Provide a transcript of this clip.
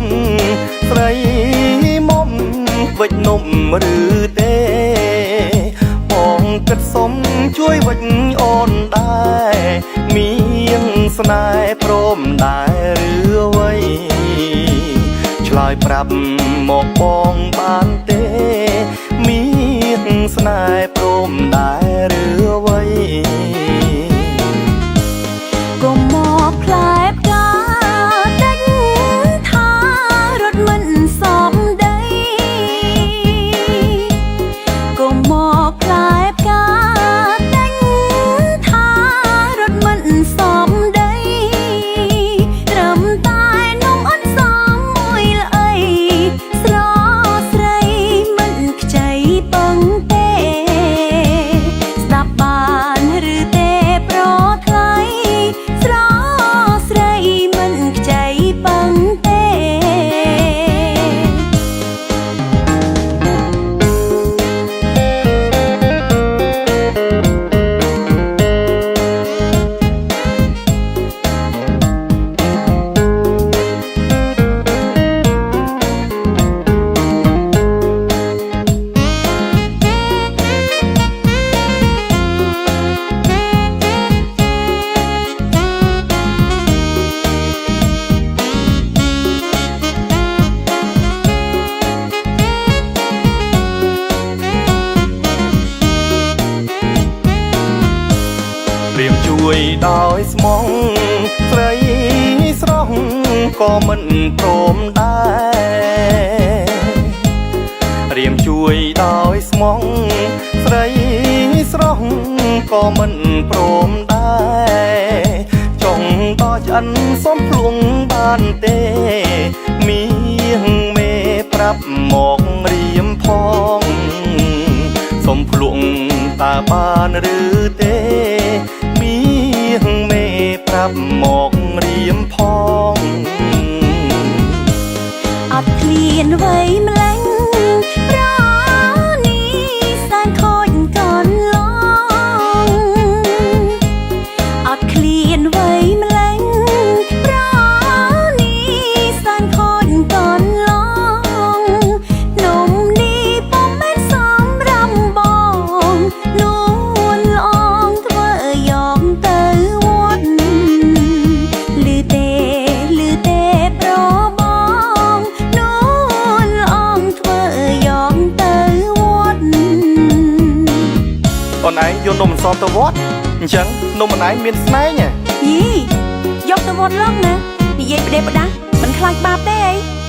มស្រីមុំវិចនំឬទេបងគិតសុំជួយវិចអូនដែរមានស្នេហ៍ព្រមដែរឬអ្វីឆ្លើយប្រាប់មកបងបានទេមានស្នេហ៍ព្រមដែរឬអ្វីកុំមកផ្លែផ្កាដាច់ថារត់មិនសមដីកុំមកផ្លែផ្កាដាច់ថារត់មិនសមដីត្រឹមតែនំអន់សមមួយល្អីស្រស្រីមិនខ្ចីពឹងទេស្ដាប់បានឬទេប្រថ្លៃស្រស្រីមិនខ្ចីពឹងទេព្រាមជួយដោយស្មងស្រីស្រស់ក៏មិនព្រមដែរព្រាមជួយដោយស្មងស្រីស្រស់ក៏មិនព្រមដែរចង់ដល់ឆ្អិនសុំភ្លួងបានទេមាងមេប្រាប់មករៀមផងសុំភ្លួងតើបានឬទេមាងមេប្រាប់មករៀមផងអត់ឃ្លានអ្វីម្លេះប្រនេះសែនខូចកន្លងអត់ឃ្លានអ្វីម្លេះប្រនេះសែនខូចកន្លងនំនេះពុំមែនសម្រាប់បងនួនល្អងធ្វើយកទៅវត្តឮទេប្របងនួនល្អងធ្វើយកទៅវត្តអូនឯងយកនំអន្សមទៅវត្តអញ្ចឹងនំអូនឯងមានស្នែងយីយកទៅវត្តឡងណានិយាយផ្ដេសផ្ដាស់មិនខ្លាចបាបទេអី